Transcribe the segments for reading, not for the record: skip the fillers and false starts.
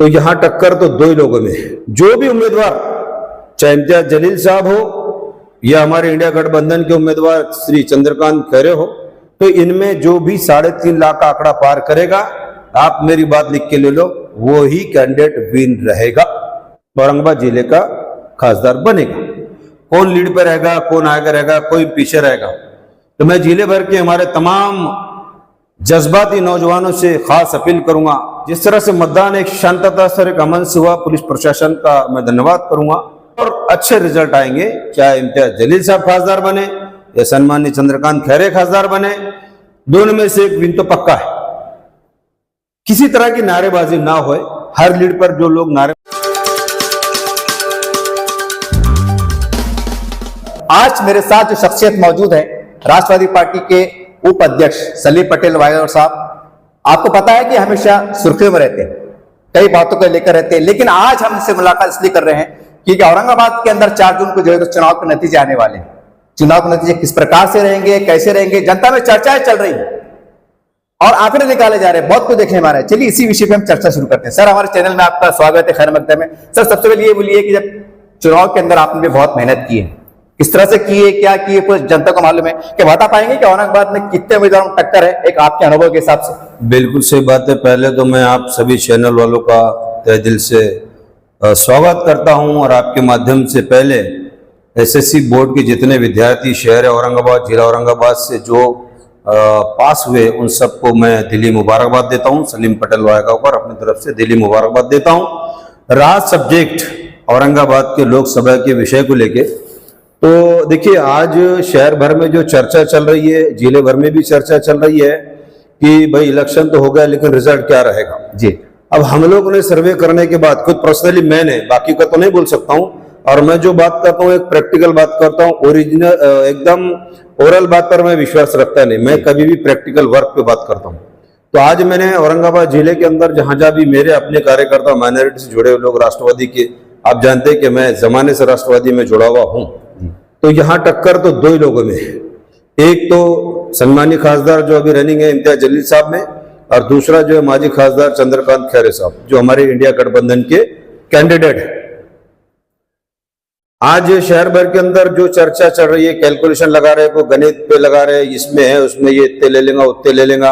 तो यहां टक्कर तो दो ही लोगों में है। जो भी उम्मीदवार, चाहे इम्तियाज जलील साहब हो या हमारे इंडिया गठबंधन के उम्मीदवार श्री चंद्रकांत खैरे हो, तो इनमें जो भी 3.5 लाख का आंकड़ा पार करेगा, आप मेरी बात लिख के ले लो, वो ही कैंडिडेट विन रहेगा, औरंगाबाद जिले का खासदार बनेगा। कौन लीड पे रहेगा, कौन आगे रहेगा, कोई पीछे रहेगा, तो मैं जिले भर के हमारे तमाम जज्बाती नौजवानों से खास अपील करूंगा, जिस तरह से मतदान एक शांतता से, एक अमन से हुआ, पुलिस प्रशासन का मैं धन्यवाद करूंगा और अच्छे रिजल्ट आएंगे। चाहे इम्तियाज जलील साहब खासदार बने या सम्मानीय चंद्रकांत खैरे खासदार बने, दोनों में से एक विन तो पक्का है। किसी तरह की नारेबाजी ना हो, हर लीड पर जो लोग नारे। आज मेरे साथ जो शख्सियत मौजूद है, राष्ट्रवादी पार्टी के उप अध्यक्ष सलीम पटेल वायदौर साहब, आपको पता है कि हमेशा सुर्खियों में रहते हैं, कई बातों को लेकर रहते हैं, लेकिन आज हम इससे मुलाकात इसलिए कर रहे हैं क्योंकि औरंगाबाद के अंदर 4 जून को जो है तो चुनाव के नतीजे आने वाले हैं। चुनाव के नतीजे किस प्रकार से रहेंगे, कैसे रहेंगे, जनता में चर्चाएं चल रही है और आंकड़े निकाले जा रहे हैं, बहुत कुछ देखने में आ रहा है। चलिए इसी विषय पे हम चर्चा शुरू करते हैं। सर, हमारे चैनल में आपका स्वागत है, खैर मकदम है। सर, सबसे पहले ये बोलिए कि जब चुनाव के अंदर आपने बहुत मेहनत की है, किस तरह से की है, क्या की है, पूरी जनता को मालूम है, कि बता पाएंगे कि औरंगाबाद में कितने उम्मीदवारों में टक्कर है, एक आपके अनुभव के हिसाब से? बिल्कुल सही बात है। पहले तो मैं आप सभी चैनल वालों का तहे दिल से स्वागत करता हूं और आपके माध्यम से पहले एसएससी बोर्ड के जितने विद्यार्थी शहर औरंगाबाद, जिला औरंगाबाद से जो पास हुए, उन सबको मैं दिली मुबारकबाद देता हूं। सलीम पटेल वायका पर अपनी तरफ से दिली मुबारकबाद देता हूं। रहा सब्जेक्ट औरंगाबाद के लोकसभा के विषय को लेके, तो देखिए आज शहर भर में जो चर्चा चल रही है, जिले भर में भी चर्चा चल रही है कि भाई इलेक्शन तो हो गया लेकिन रिजल्ट क्या रहेगा जी। अब हम लोगों ने सर्वे करने के बाद, खुद पर्सनली मैंने, बाकी का तो नहीं बोल सकता हूं, और मैं जो बात करता हूं एक प्रैक्टिकल बात करता हूं, ओरिजिनल एकदम ओरल बात पर मैं विश्वास रखता नहीं, मैं कभी भी प्रैक्टिकल वर्क पे बात करता हूं। तो आज मैंने औरंगाबाद जिले के अंदर जहां जहां भी मेरे अपने कार्यकर्ता, माइनॉरिटी से जुड़े हुए लोग, राष्ट्रवादी के, आप जानते हैं कि मैं जमाने से राष्ट्रवादी में जुड़ा हुआ हूं, तो यहां टक्कर तो दो ही लोगों में है। एक तो सम्मानीय खासदार जो अभी रनिंग है इम्तियाज जलील साहब में, और दूसरा जो है माजी खासदार चंद्रकांत खैरे साहब, जो हमारे इंडिया गठबंधन के कैंडिडेट है। आज शहर भर के अंदर जो चर्चा चल रही है, कैलकुलेशन लगा रहे, को गणित पे लगा रहे, इसमें है उसमें ये इतने ले लेगा उतने ले लेगा।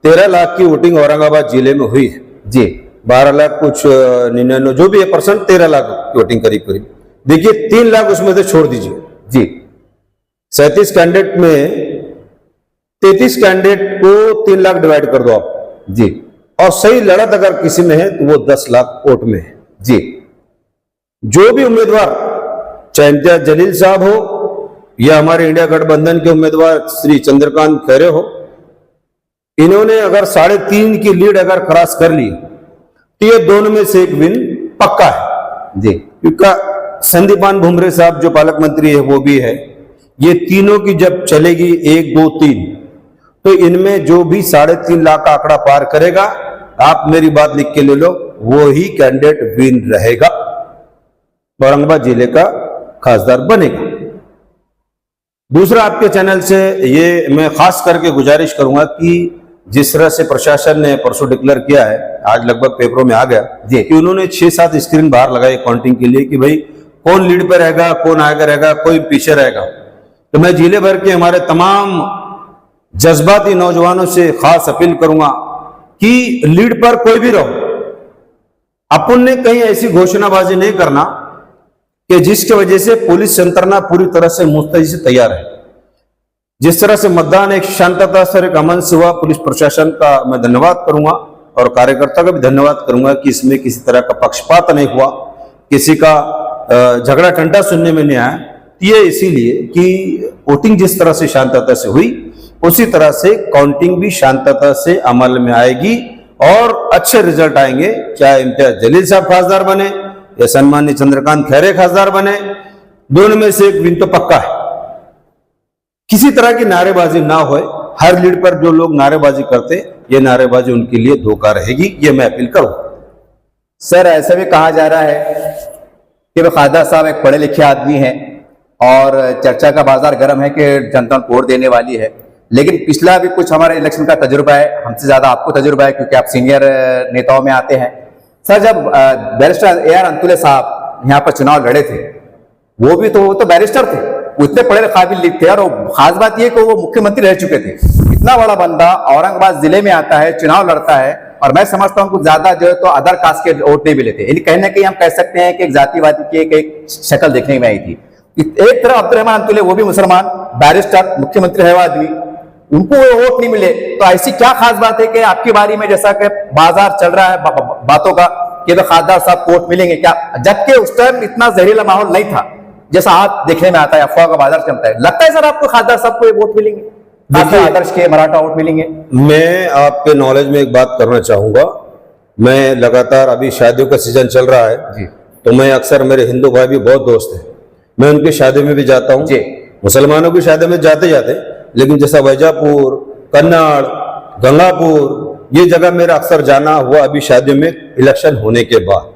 13 लाख की वोटिंग औरंगाबाद जिले में हुई है जी। 12 लाख कुछ 99 जो भी है परसेंट, 13 लाख की वोटिंग करीब करीब। देखिए 3 लाख उसमें से छोड़ दीजिए जी। 37 कैंडिडेट में 33 कैंडिडेट को 3 लाख डिवाइड कर दो आप जी, और सही लड़त अगर किसी में है तो वो 10 लाख वोट में है जी। जो भी उम्मीदवार, चाहे इम्तियाज जलील साहब हो या हमारे इंडिया गठबंधन के उम्मीदवार श्री चंद्रकांत खैरे हो, इन्होंने अगर 3.5 की लीड अगर क्रॉस कर ली तो ये दोनों में से एक विन पक्का है जी। क्योंकि संदीपान भुमरे साहब जो पालक मंत्री है वो भी है, ये तीनों की जब चलेगी 1, 2, 3, तो इनमें जो भी 3.5 लाख का आंकड़ा पार करेगा, आप मेरी बात लिख के ले लो, वो ही कैंडिडेट विन रहेगा, औरंगाबाद जिले का खासदार बनेगा। दूसरा, आपके चैनल से ये मैं खास करके गुजारिश करूंगा कि जिस तरह से प्रशासन ने परसों डिक्लेयर किया है, आज लगभग पेपरों में आ गया जी, कि उन्होंने 6-7 स्क्रीन बाहर लगाई काउंटिंग के लिए कि भाई कौन लीड पे रहेगा, कौन आगे रहेगा, कोई पीछे रहेगा। तो मैं जिले भर के हमारे तमाम जज्बाती नौजवानों से खास अपील करूंगा कि लीड पर कोई भी रहो, अपन ने कहीं ऐसी घोषणाबाजी नहीं करना कि जिसकी वजह से पुलिस यंत्रणा पूरी तरह से मुस्तैदी से तैयार है। जिस तरह से मतदान एक शांतता से, एक अमन से हुआ, पुलिस प्रशासन का मैं धन्यवाद करूंगा और कार्यकर्ता का भी धन्यवाद करूंगा कि इसमें किसी तरह का पक्षपात नहीं हुआ, किसी का झगड़ा टंटा सुनने में नहीं आया। ये इसीलिए कि वोटिंग जिस तरह से शांतता से हुई, उसी तरह से काउंटिंग भी शांतता से अमल में आएगी और अच्छे रिजल्ट आएंगे। चाहे इम्तियाज जलील साहब खासदार बने या सम्मानीय चंद्रकांत खैरे खासदार बने, दोनों में से एक विन तो पक्का है। किसी तरह की नारेबाजी ना हो, हर लीड पर जो लोग नारेबाजी करते, ये नारेबाजी उनके लिए धोखा रहेगी, ये मैं अपील करूं। सर, ऐसा भी कहा जा रहा है कि वो खासदार साहब एक पढ़े लिखे आदमी हैं और चर्चा का बाजार गर्म है कि जनता वोट देने वाली है, लेकिन पिछला भी कुछ हमारे इलेक्शन का तजुर्बा है, हमसे ज्यादा आपको तजुर्बा है क्योंकि आप सीनियर नेताओं में आते हैं। सर जब बैरिस्टर AR अंतुले साहब यहाँ पर चुनाव लड़े थे, वो तो बैरिस्टर थे, वो इतने पढ़े काबिल थे, और खास बात ये कि वो मुख्यमंत्री रह चुके थे। इतना बड़ा बंदा औरंगाबाद जिले में आता है, चुनाव लड़ता है, और मैं समझता हूँ कुछ ज्यादा जो है तो अदर कास्ट के वोट नहीं मिले थे। यानी कहीं ना कहीं हम कह सकते हैं कि एक जातिवादी की एक शक्ल देखने में आई थी। एक तरफ अब्दुर्रहमान अंतुले, वो भी मुसलमान, बैरिस्टर, मुख्यमंत्री है वो आदमी, उनको वो वोट नहीं मिले। तो ऐसी क्या खास बात है कि आपकी बारी में जैसा कि बाजार चल रहा है बातों का कि तो खासदार साहब वोट मिलेंगे क्या, जबकि उस टाइम इतना जहरीला माहौल नहीं था जैसा आज देखने में आता है, अफवाह का बाजार चलता है। लगता है सर आपको खासदार साहब को वोट मिलेंगे, आदर्श के मराठा वोट मिलेंगे? मैं आपके नॉलेज में एक बात करना चाहूंगा। मैं लगातार, अभी शादियों का सीजन चल रहा है जी, तो मैं अक्सर, मेरे हिंदू भाई भी बहुत दोस्त हैं, मैं उनकी शादी में भी जाता हूँ, मुसलमानों की शादी में जाते जाते, लेकिन जैसा वैजापुर, कन्नड़, गंगापुर, ये जगह मेरा अक्सर जाना हुआ अभी शादियों में इलेक्शन होने के बाद।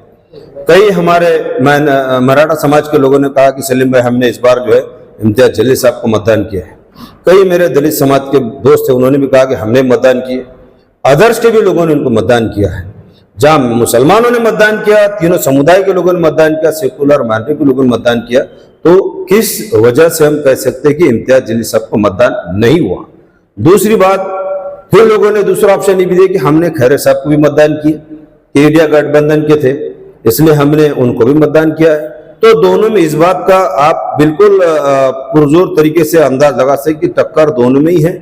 कई हमारे मराठा समाज के लोगों ने कहा कि सलीम भाई, हमने इस बार जो है इम्तियाज जलील साहब को मतदान किया है। कई मेरे दलित समाज के दोस्त थे, उन्होंने भी कहा कि हमने मतदान किए। अदर्स के भी लोगों ने उनको मतदान किया है। जहां मुसलमानों ने मतदान किया, तीनों समुदाय के लोगों ने मतदान किया, सेकुलर माइनॉरिटी के लोगों ने मतदान किया, तो किस वजह से हम कह सकते हैं कि इम्तियाज जलील साहब को मतदान नहीं हुआ? दूसरी बात, फिर लोगों ने दूसरा ऑप्शन ये भी दिया कि हमने खैरे साहब को भी मतदान किया, इंडिया गठबंधन के थे, इसलिए हमने उनको भी मतदान किया है। तो दोनों में इस बात का आप बिल्कुल पुरजोर तरीके से अंदाज लगा सकते कि टक्कर दोनों में ही है।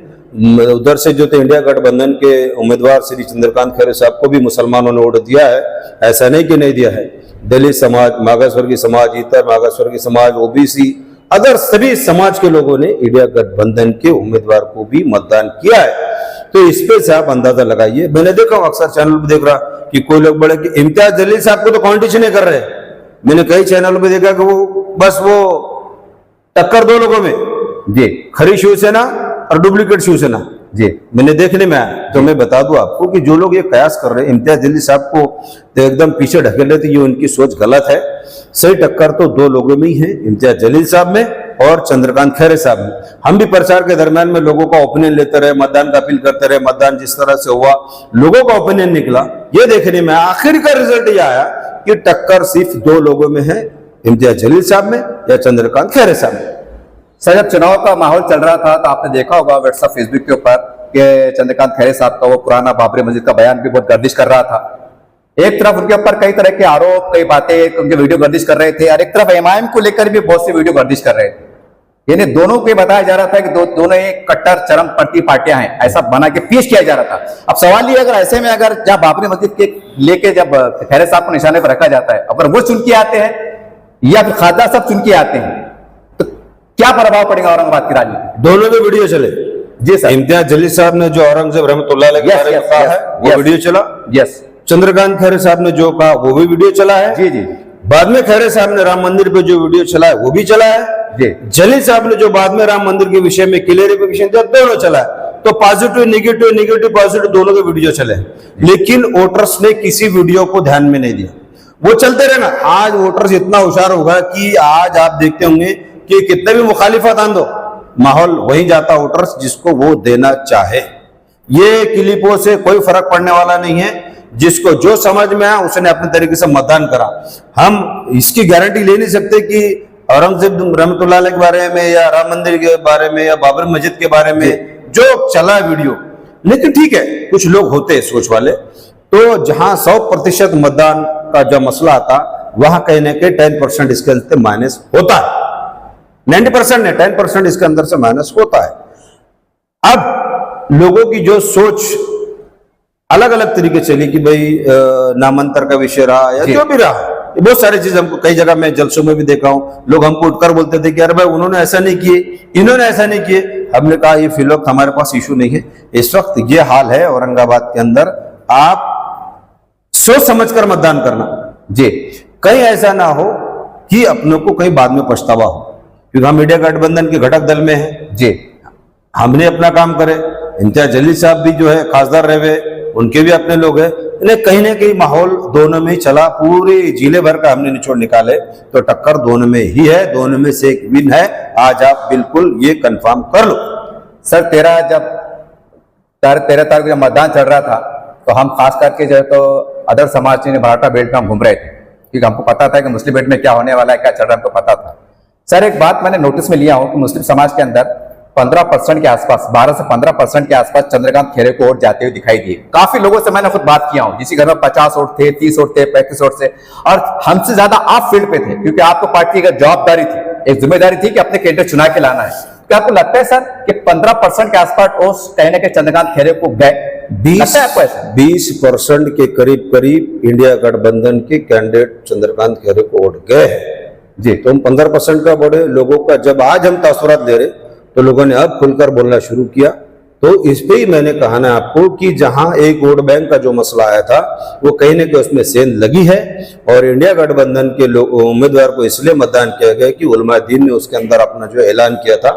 उधर से जो थे इंडिया गठबंधन के उम्मीदवार श्री चंद्रकांत खैरे साहब को भी मुसलमानों ने वोट दिया है, ऐसा नहीं कि नहीं दिया है। दलित समाज, मागासवर्गीय समाज, इतर मागासवर्गीय समाज, OBC, अगर सभी समाज के लोगों ने इंडिया गठबंधन के उम्मीदवार को भी मतदान किया है। तो इस पे से आप अंदाजा लगाइए। मैंने देखा अक्सर चैनल पे देख रहा कि कोई लोग बड़े कि इम्तियाज जलील साहब को तो कॉम्पिटिशन नहीं कर रहे। मैंने कई चैनलों पे देखा कि वो बस वो टक्कर दो लोगों में, जी, खरी शिवसेना और डुप्लीकेट शिवसेना, जी, मैंने देखने में आया। तो मैं बता दूं आपको कि जो लोग ये कयास कर रहे हैं इम्तियाज जलील साहब को तो एकदम पीछे ढकेल रहे थे, ये उनकी सोच गलत है। सही टक्कर तो दो लोगों में ही है, इम्तियाज जलील साहब में और चंद्रकांत खैरे साहब में। हम भी प्रचार के दरमियान में लोगों का ओपिनियन लेते रहे, मतदान का अपील करते रहे, मतदान जिस तरह से हुआ लोगों का ओपिनियन निकला, ये देखने में आखिर का रिजल्ट ये आया कि टक्कर सिर्फ दो लोगों में है, इम्तियाज जलील साहब में या चंद्रकांत खैरे साहब में। सर जब चुनाव का माहौल चल रहा था तो आपने देखा होगा व्हाट्सएप, फेसबुक के ऊपर कि चंद्रकांत खैरे साहब का वो पुराना बाबरी मस्जिद का बयान भी बहुत गर्दिश कर रहा था। एक तरफ उनके ऊपर कई तरह के आरोप, कई बातें, उनके वीडियो गर्दिश कर रहे थे, और एक तरफ MIM को लेकर भी बहुत से वीडियो गर्दिश कर रहे थे। यानी दोनों को बताया जा रहा था कि दोनों एक कट्टर चरमपंथी पार्टियां हैं, ऐसा बना के पेश किया जा रहा था। अब सवाल ये, अगर ऐसे में अगर जब बाबरी मस्जिद के लेके जब खैरे साहब को निशाने पर रखा जाता है, अगर वो चुन के आते हैं या फिर खासदार साहब चुन के आते हैं, तो क्या प्रभाव पड़ेगा औरंगाबाद की राजनीति? दोनों में वीडियो चले। जी सर। इम्तियाज जलील साहब ने जो औरंगजेब रहमतुल्लाह अलैह के बारे में कहा है वो वीडियो चला। यस। चंद्रकांत खैरे साहब ने जो कहा वो भी वीडियो चला है। जी जी। बाद में खैरे साहब ने राम मंदिर पे जो वीडियो चला है वो भी चला है। जी। जलील साहब ने जो बाद में राम मंदिर के विषय में क्लियरिफिकेशन दिया, दोनों चला है। तो पॉजिटिव नेगेटिव, नेगेटिव पॉजिटिव दोनों के वीडियो चले, लेकिन वोटर्स ने किसी वीडियो को ध्यान में नहीं दिया, वो चलते रहे ना। आज वोटर्स इतना होशियार होगा कि आज आप देखते होंगे कि कितने भी मुखालिफत आन दो, माहौल वही जाता वोटर्स जिसको वो देना चाहे। ये क्लिपों से कोई फर्क पड़ने वाला नहीं है, जिसको जो समझ में आया उसने अपने तरीके से मतदान करा। हम इसकी गारंटी ले नहीं सकते कि औरंगजेब रहमतुल्लाह अलैह के बारे में या राम मंदिर के बारे में या बाबरी मस्जिद के बारे में जो चला वीडियो, लेकिन ठीक है कुछ लोग होते हैं सोच वाले, तो जहां 100% मतदान का जो मसला आता वहां कहीं ना कहीं 10% इसके अंदर माइनस होता है। 90% नहीं, 10% इसके अंदर से माइनस होता है। अब लोगों की जो सोच अलग अलग तरीके चली कि भाई नामांतर का विषय रहा या जो भी रहा, ये बहुत सारी चीज हमको कई जगह मैं जलसों में भी देखा हूं, लोग हमको उठकर बोलते थे कि अरे भाई उन्होंने ऐसा नहीं किए, इन्होंने ऐसा नहीं किए। हमने कहा ये फिलहाल हमारे पास इशू नहीं है। इस वक्त ये हाल है औरंगाबाद के अंदर, आप सोच समझकर मतदान करना जी, कहीं ऐसा ना हो कि अपनों को कहीं बाद में पछतावा हो, क्योंकि हम इंडिया गठबंधन के घटक दल में हैं जी, हमने अपना काम करे। इम्तियाज जलील साहब भी जो है खासदार रहे, उनके भी अपने लोग हैं, कहीं ना कहीं माहौल दोनों में ही चला, पूरे जिले भर का हमने निचोड़ निकाले तो टक्कर दोनों में ही है, दोनों में से एक विन है। आज आप बिल्कुल ये कंफर्म कर लो। सर 13 तारीख जब मतदान चल रहा था तो हम खास करके जो है तो अदर समाज ने मराठा बेल्ट में हम घूम रहे थे, क्योंकि हमको पता था कि मुस्लिम बेल्ट में क्या होने वाला है, क्या चल रहा है, हमको पता था। सर एक बात मैंने नोटिस में लिया हूं कि मुस्लिम समाज के अंदर 15% के आसपास, 12 से 15% के आसपास चंद्रकांत खैरे को वोट जाते हुए दिखाई दिए। काफी लोगों से मैंने खुद बात किया हूं, जिसके घर में 50 वोट थे, 30 वोट थे, 35 वोट से, और हमसे ज्यादा आप फील्ड पे थे, क्योंकि आपको पार्टी की जवाबदारी थी, एक जिम्मेदारी थी कि अपने कैंडिडेट चुना के लाना है। क्या आपको लगता है सर कि 15% के आसपास वोट कहने के चंद्रकांत खैरे को गए? 20% के करीब करीब इंडिया गठबंधन के कैंडिडेट चंद्रकांत खैरे को वोट गए हैं जी। तो हम 15% का बड़े लोगों का जब आज हम तासुरात ले रहे तो लोगों ने अब खुलकर बोलना शुरू किया। तो इस पे ही मैंने कहा ना आपको कि जहां एक वोट बैंक का जो मसला आया था वो कहीं ना कहीं उसमें सेंध लगी है, और इंडिया गठबंधन के उम्मीदवार को इसलिए मतदान किया गया कि उलमा दीन ने उसके अंदर अपना जो ऐलान किया था,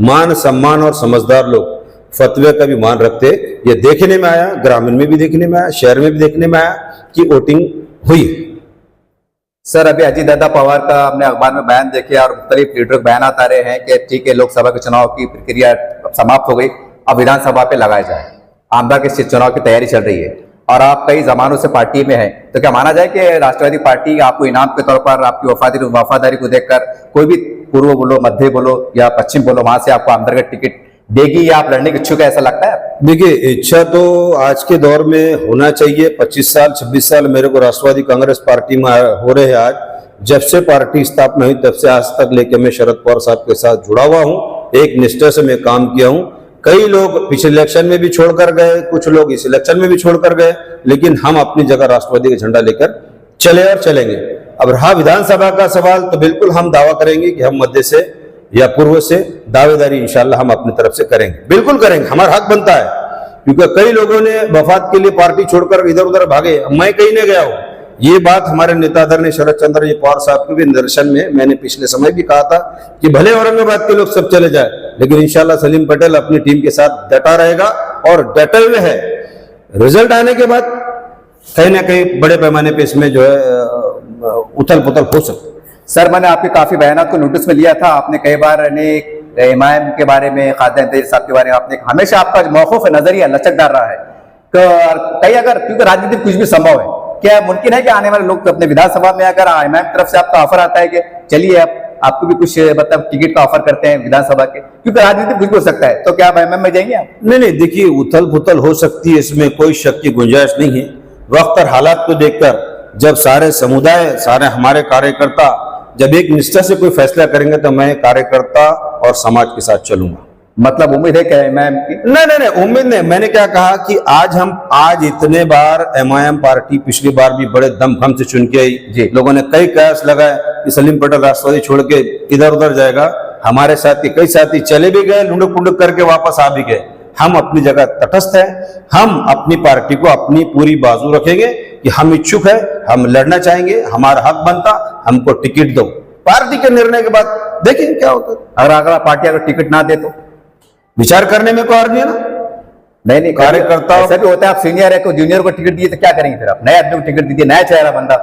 मान सम्मान और समझदार लोग फतवे का भी मान रखते। ये देखने में आया, ग्रामीण में भी देखने में आया, शहर में भी देखने में आया कि वोटिंग हुई। सर अभी अजीत दादा पवार का हमने अखबार में बयान देखे और मुख्तलिफ लीडर बयान आ रहे हैं कि ठीक है, लोकसभा के चुनाव की प्रक्रिया समाप्त हो गई, अब विधानसभा पे लगाया जाए, आमदा के चुनाव की तैयारी चल रही है और आप कई जमानों से पार्टी में हैं, तो क्या माना जाए कि राष्ट्रवादी पार्टी आपको इनाम के तौर पर आपकी वफादारी को देखकर कोई भी पूर्व बोलो, मध्य बोलो या पश्चिम बोलो, वहां से आपको आमदर का टिकट देगी या आप लड़ने के इच्छुक है, ऐसा लगता है? देखिए, इच्छा तो आज के दौर में होना चाहिए। 25 साल 26 साल मेरे को राष्ट्रवादी कांग्रेस पार्टी में हो रहे हैं। आज जब से पार्टी स्थापना हुई तब से आज तक लेके मैं शरद पवार साहब के साथ जुड़ा हुआ हूं, एक निष्ठा से मैं काम किया हूं। कई लोग पिछले इलेक्शन में भी छोड़कर गए, कुछ लोग इस इलेक्शन में भी छोड़कर गए, लेकिन हम अपनी जगह राष्ट्रवादी का झंडा लेकर चले और चलेंगे। अब रहा विधानसभा का सवाल, तो बिल्कुल हम दावा करेंगे कि हम मध्य से या पूर्व से दावेदारी इंशाल्लाह हम अपनी तरफ से करेंगे, बिल्कुल करेंगे, हमारा हक बनता है। क्योंकि कई लोगों ने वफात के लिए पार्टी छोड़कर इधर उधर भागे, मैं कहीं नहीं गया हूं। ये बात हमारे नेता आदरणीय शरद चंद्र पवार साहब के भी निदर्शन में मैंने पिछले समय भी कहा था कि भले औरंगाबाद के लोग सब चले जाए, लेकिन इंशाल्लाह सलीम पटेल अपनी टीम के साथ डटा रहेगा और डटे हुए है। रिजल्ट आने के बाद कहीं ना कहीं बड़े पैमाने पे इसमें जो है उथल पुथल हो सकती है। सर मैंने आपके काफी बयानात को नोटिस में लिया था, आपने कई बार इमाम के बारे में, खादिम तहरीर साहब के बारे में आपने हमेशा आपका मौक़िफ़ नजरिया लचकदार रहा है। कई अगर क्योंकि राजनीति में कुछ भी संभव है, क्या मुमकिन है कि आने वाले लोग अपने विधानसभा में अगर इमाम की तरफ से आपका ऑफर आता है कि चलिए आपको भी कुछ मतलब टिकट का ऑफर करते हैं विधानसभा के, क्योंकि राजनीति में कुछ भी हो सकता है, तो क्या आप इमाम में जाएंगे आप? नहीं, देखिए उथल पुथल हो सकती है, इसमें कोई शक की गुंजाइश नहीं है। वक्त और हालात को देखकर जब सारे समुदाय, सारे हमारे कार्यकर्ता जब एक निष्ठा से कोई फैसला करेंगे तो मैं कार्यकर्ता और समाज के साथ चलूंगा। मतलब उम्मीद है क्या एमआईएम की? नहीं, उम्मीद नहीं। मैंने क्या कहा कि आज इतने बार एमआईएम पार्टी पिछली बार भी बड़े दमखम से चुन के आई, लोगों ने कई कयास लगाए कि सलीम पटेल राष्ट्रवादी छोड़ के इधर उधर जाएगा। हमारे साथ के कई साथी चले भी गए, लुंडक पुंडक करके वापस आ भी गए। हम अपनी जगह तटस्थ है, हम अपनी पार्टी को अपनी पूरी बाजू रखेंगे कि हम इच्छुक है, हम लड़ना चाहेंगे, हमारा हक बनता, हमको टिकट दो। पार्टी के निर्णय के बाद देखेंगे क्या होता है। अगर पार्टी अगर टिकट ना दे तो विचार करने में कोई अर्थ नहीं है ना। नहीं, कार्यकर्ता ऐसा भी होता है, आप सीनियर है को जूनियर को टिकट दिए तो क्या करेंगे फिर आप? नए आदमी को टिकट दीजिए, नया चेहरा बंदा।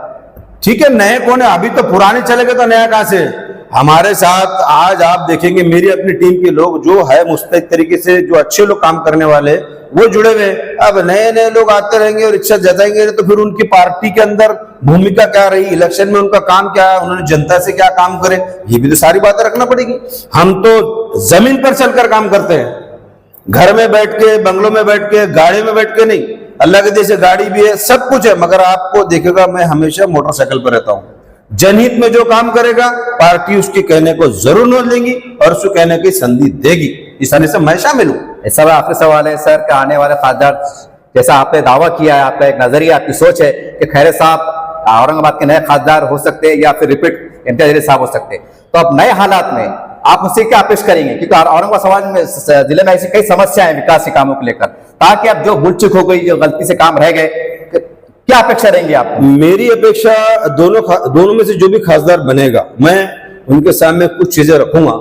ठीक है, नए कौन है? अभी तो पुराने चले गए तो नया कहां से? हमारे साथ आज आप देखेंगे मेरी अपनी टीम के लोग जो है मुस्तैद तरीके से, जो अच्छे लोग काम करने वाले, वो जुड़े हुए। अब नए नए लोग आते रहेंगे और इच्छा जताएंगे, तो फिर उनकी पार्टी के अंदर भूमिका क्या रही, इलेक्शन में उनका काम क्या है, उन्होंने जनता से क्या काम करे, ये भी तो सारी बातें रखना पड़ेगी। हम तो जमीन पर चलकर काम करते हैं, घर में बैठ के, बंगलों में बैठ के, गाड़ी में बैठ के नहीं। अल्लाह के देश से गाड़ी भी है, सब कुछ है, मगर आपको देखेगा मैं हमेशा मोटरसाइकिल पर रहता हूं। जनहित में जो काम करेगा पार्टी उसके कहने को जरूर नोट लेंगी और उसको कहने की संधि देगी। इस तरह से मैं शामिल हूं। सर आखिरी सवाल है सर, कि आने वाले खासदार, जैसा आपने दावा किया है, आपका एक नजरिया, आपकी सोच है कि खैरे साहब औरंगाबाद के नए खासदार हो सकते हैं या फिर रिपीट इम्तियाज साहब हो सकते हैं, तो अब नए हालात में आप मुझसे क्या अपेक्षा करेंगे? क्योंकि औरंगाबाद समाज में, जिले में ऐसी कई समस्याएं हैं विकास के कामों को लेकर, ताकि अब जो भूल चूक हो गई, जो गलती से काम रह गए, क्या अपेक्षा रहेंगी आप? मेरी अपेक्षा दोनों में से जो भी खासदार बनेगा, मैं उनके सामने कुछ चीजें रखूंगा।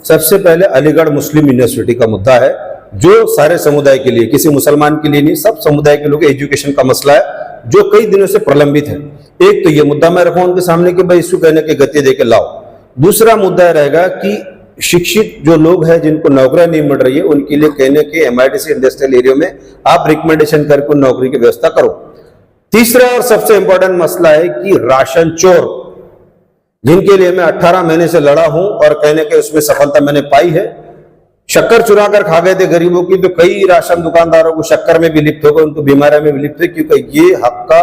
सबसे पहले अलीगढ़ मुस्लिम यूनिवर्सिटी का मुद्दा है, जो सारे समुदाय के लिए, किसी मुसलमान के लिए नहीं, सब समुदाय के लोग एजुकेशन का मसला है, जो कई दिनों से प्रलंबित है। एक तो ये मुद्दा मैं रखूं उनके सामने कि भाई इसको कहने की गति देके लाओ। दूसरा मुद्दा रहेगा कि शिक्षित जो लोग हैं जिनको नौकरियां नहीं मिल रही है उनके लिए कहने के MIDC इंडस्ट्रियल एरिया में आप रिकमेंडेशन करके नौकरी की व्यवस्था करो। तीसरा और सबसे इंपॉर्टेंट मसला है कि राशन चोर, जिनके लिए मैं 18 महीने से लड़ा हूं और कहने के उसमें सफलता मैंने पाई है। शक्कर चुरा कर खा गए थे गरीबों की, तो कई राशन दुकानदारों को शक्कर में भी लिप्त हो गए, उनको बीमारियों में भी लिप्त थे, क्योंकि ये हक का,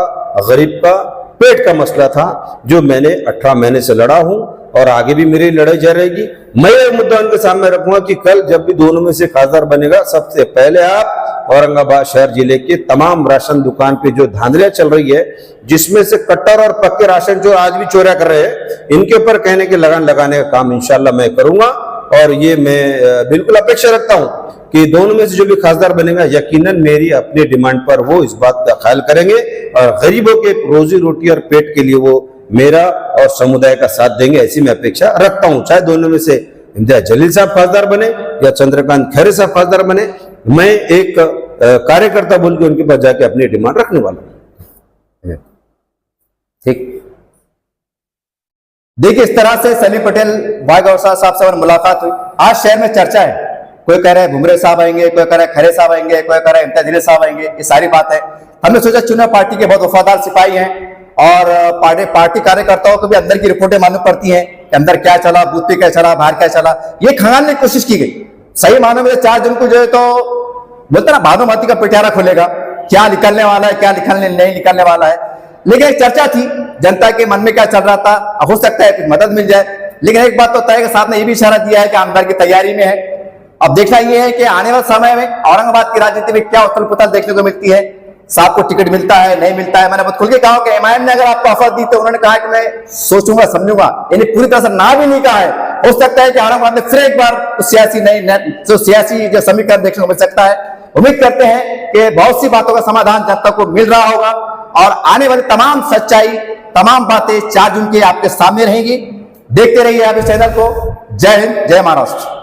गरीब का पेट का मसला था जो मैंने 18 महीने से लड़ा हूं और आगे भी मेरी लड़ाई जारी रहेगी। मैं ये मुद्दा उनके सामने रखूंगा कि कल जब भी दोनों में से खासदार बनेगा, सबसे पहले आप औरंगाबाद शहर जिले के तमाम राशन दुकान पे जो धांधलियां चल रही है, जिसमें से कट्टर और पक्के राशन चोर आज भी चोरियां कर रहे हैं, इनके ऊपर कहने के लगान लगाने का काम इंशाल्लाह मैं करूंगा। और ये मैं बिल्कुल अपेक्षा रखता हूं कि दोनों में से जो भी खासदार बनेगा यकीनन मेरी अपनी डिमांड पर वो इस बात का ख्याल करेंगे और गरीबों के रोजी रोटी और पेट के लिए वो मेरा और समुदाय का साथ देंगे, ऐसी मैं अपेक्षा रखता हूं। चाहे दोनों में से इम्तियाज जलील साहब खासदार बने या चंद्रकांत खैरे साहब खासदार बने, मैं एक कार्यकर्ता बोल के उनके पास जाके अपनी डिमांड रखने वाला हूं। ठीक, देखिए इस तरह से सलीम पटेल वाघ साहब से हमारी मुलाकात हुई। आज शहर में चर्चा है, कोई कह रहा है भुमरे साहब आएंगे, कोई कह रहा है खैरे साहब आएंगे, कोई कह रहा है इम्तियाज जलील साहब आएंगे, ये सारी बात है। हमने सोचा चुनाव पार्टी के बहुत वफादार सिपाही हैं और पार्टी कार्यकर्ताओं को भी अंदर की रिपोर्टें मालूम पड़ती हैं कि अंदर क्या चला, बूथ पे क्या चला, बाहर क्या चला, ये खंगालने की कोशिश की गई। सही मानों में 4 जून को जो है तो बोलते ना भानुमती का पिटारा खुलेगा, क्या निकलने वाला है, क्या नहीं निकलने वाला है। लेकिन एक चर्चा थी, जनता के मन में क्या चल रहा था, हो सकता है कुछ मदद मिल जाए। लेकिन एक बात तो तय के साथ ने ये भी इशारा दिया है कि आमदार की तैयारी में है। अब देखना यह है कि आने वाले समय में औरंगाबाद की राजनीति में क्या उथल पुथल देखने को मिलती है, साहब को टिकट मिलता है नहीं मिलता है। मैंने बहुत खुल के कहा कि MIM ने अगर आपको ऑफर दी तो उन्होंने कहा कि मैं सोचूंगा समझूंगा, यानी पूरी तरह से ना भी नहीं कहा है। हो सकता है कि औरंगाबाद में फिर एक बार सियासी जो समीकरण देखने को मिल सकता है। उम्मीद करते हैं कि बहुत सी बातों का समाधान जनता को मिल रहा होगा और आने वाली तमाम सच्चाई, तमाम बातें 4 जून की आपके सामने रहेंगी। देखते रहिए आप इस चैनल को। जय हिंद, जय महाराष्ट्र।